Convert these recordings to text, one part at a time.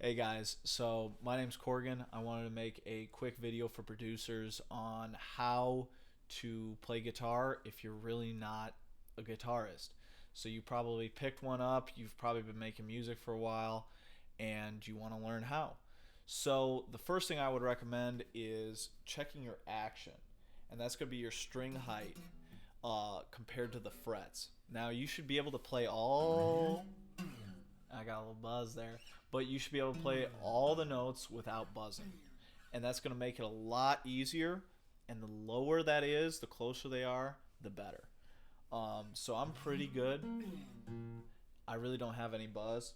Hey guys, so my name's Corgan. I wanted to make a quick video for producers on how to play guitar if you're really not a guitarist. So you probably picked one up, you've probably been making music for a while, and you want to learn how. So the first thing I would recommend is checking your action, and that's going to be your string height compared to the frets. Now you should be able to play all. I got a little buzz there, but you should be able to play all the notes without buzzing, and that's going to make it a lot easier. And the lower that is, the closer they are, the better. So I'm pretty good. I really don't have any buzz.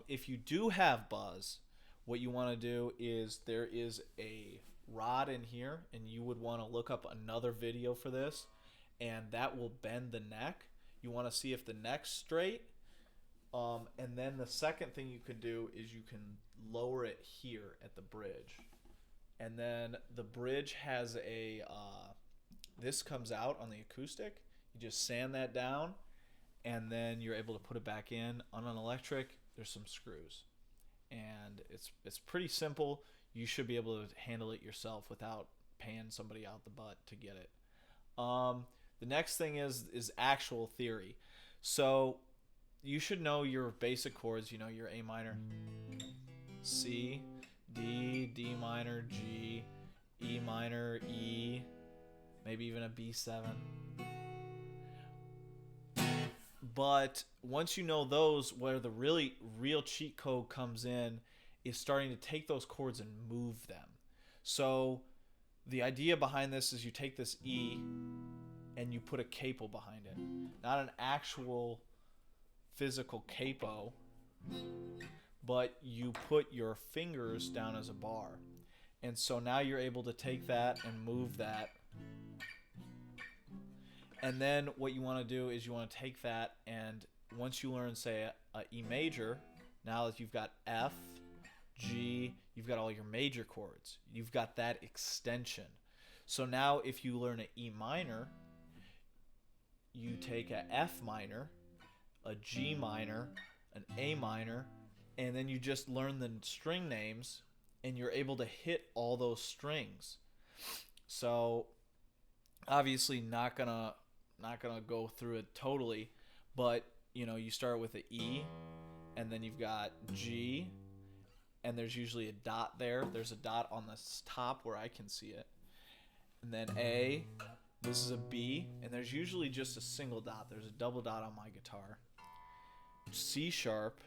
If you do have buzz, what you want to do is there is a rod in here, and you would want to look up another video for this, and that will bend the neck. You want to see if the neck's straight. And then the second thing you can do is you can lower it here at the bridge. And then the bridge has a, this comes out on the acoustic. You just sand that down, and then you're able to put it back in. On an electric, there's some screws. And it's pretty simple. You should be able to handle it yourself without paying somebody out the butt to get it. The next thing is actual theory. So you should know your basic chords. You know your A minor, C, D, D minor, G, E minor, E, maybe even a B7. But once you know those, where the really real cheat code comes in is starting to take those chords and move them. So the idea behind this is you take this E and you put a capo behind it. Not an actual physical capo, but you put your fingers down as a bar. And so now you're able to take that and move that. And then what you want to do is you want to take that, and once you learn, say, a E major, now that you've got F, G, you've got all your major chords. You've got that extension. So now if you learn an E minor, you take a F minor, a G minor, an A minor, and then you just learn the string names, and you're able to hit all those strings. So obviously not gonna go through it totally, but you know, you start with an E, and then you've got G, and there's usually a dot there. There's a dot on the top where I can see it, and then A. This is a B, and there's usually just a single dot. There's a double dot on my guitar. C sharp,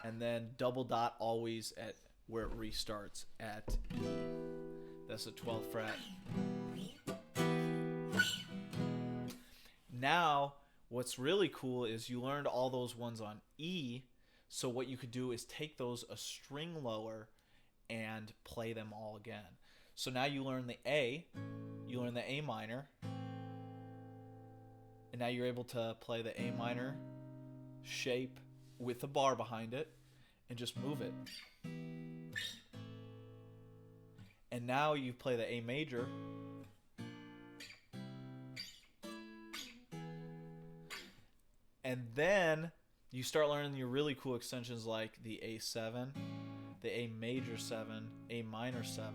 and then double dot always at where it restarts at E. That's the 12th fret. Now, what's really cool is you learned all those ones on E, so what you could do is take those a string lower and play them all again. So now you learn the A, you learn the A minor, and now you're able to play the A minor shape with a bar behind it and just move it. And now you play the A major, and then you start learning your really cool extensions like the A7, the A major 7, A minor 7,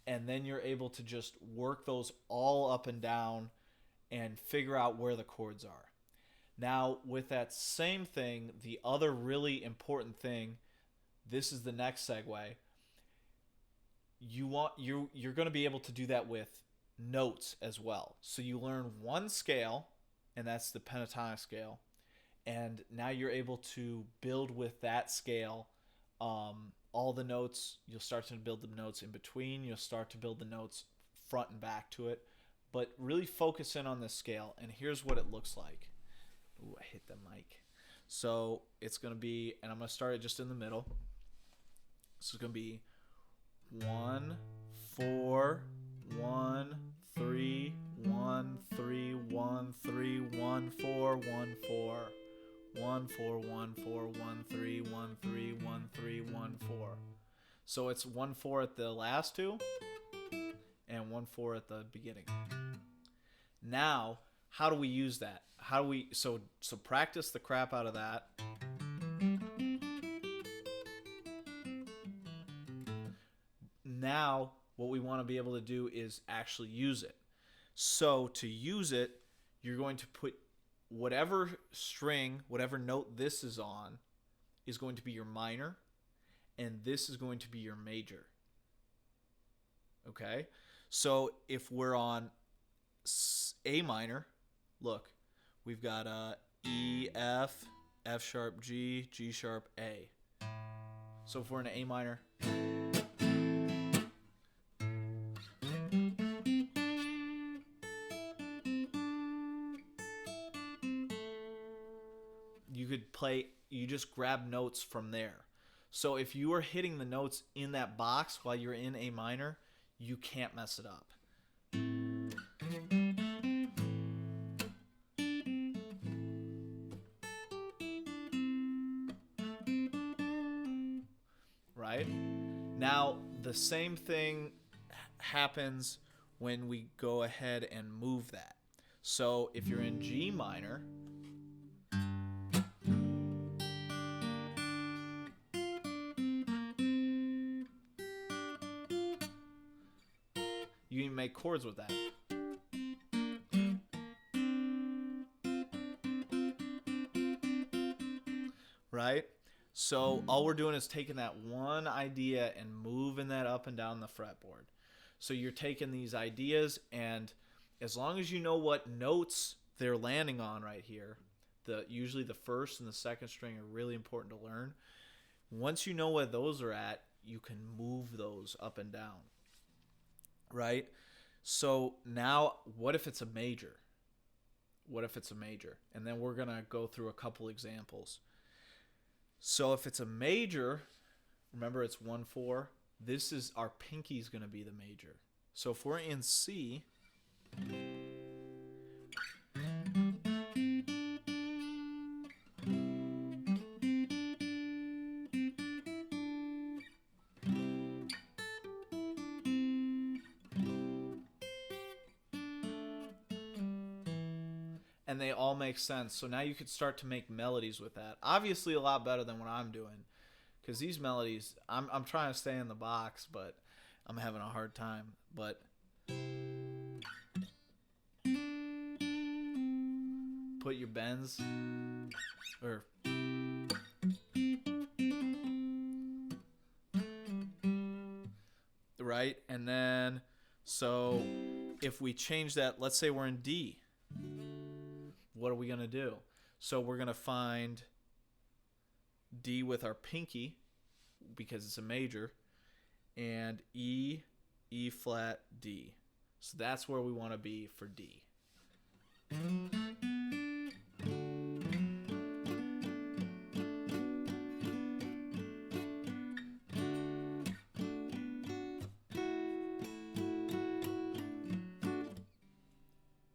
and then you're able to just work those all up and down and figure out where the chords are. Now, with that same thing, the other really important thing, this is the next segue. You're going to be able to do that with notes as well. So you learn one scale, and that's the pentatonic scale, and now you're able to build with that scale. All the notes, you'll start to build the notes in between. You'll start to build the notes front and back to it, but really focus in on this scale. And here's what it looks like. Ooh, I hit the mic. So it's going to be, and I'm going to start it just in the middle. So it's going to be 1, 4, 1, 3, 1, 3, 1, 3, 1, 4, 1, 4, 1, 4, 1, 4, 1, 3, 1, 3, 1, 3, 1, 4. So it's 1, 4 at the last two, and 1, 4 at the beginning. Now, how do we use that? How do we so practice the crap out of that. Now, what we want to be able to do is actually use it. So to use it, you're going to put whatever string, whatever note this is on, is going to be your minor, and this is going to be your major. Okay? So if we're on A minor, look, we've got E, F, F sharp, G, G sharp, A. So if we're in an A minor, you could play, you just grab notes from there. So if you are hitting the notes in that box while you're in A minor, you can't mess it up. Right? Now, the same thing happens when we go ahead and move that. So if you're in G minor, you can make chords with that. Right? So all we're doing is taking that one idea and moving that up and down the fretboard. So you're taking these ideas, and as long as you know what notes they're landing on right here, usually the first and the second string are really important to learn. Once you know where those are at, you can move those up and down. Right? So now, what if it's a major? What if it's a major? And then we're going to go through a couple examples. So if it's a major, remember it's 1-4. This is our pinky's going to be the major. So if we're in C, and they all make sense. So now you could start to make melodies with that. Obviously a lot better than what I'm doing, because these melodies, I'm trying to stay in the box, but I'm having a hard time. But put your bends, or right, and then so if we change that, let's say we're in D, what are we gonna do? So we're gonna find D with our pinky because it's a major, and E, E flat, D. So that's where we want to be for D.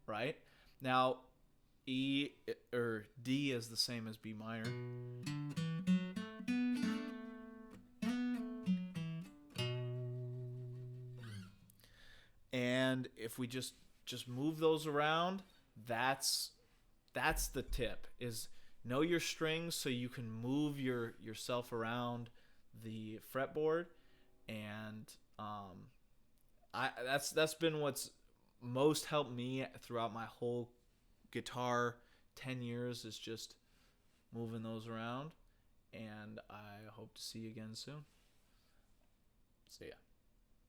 Right? Now, E or D is the same as B minor. And if we just move those around, that's the tip, is know your strings so you can move yourself around the fretboard. And that's been what's most helped me throughout my whole guitar 10 years, is just moving those around. And I hope to see you again soon. See ya.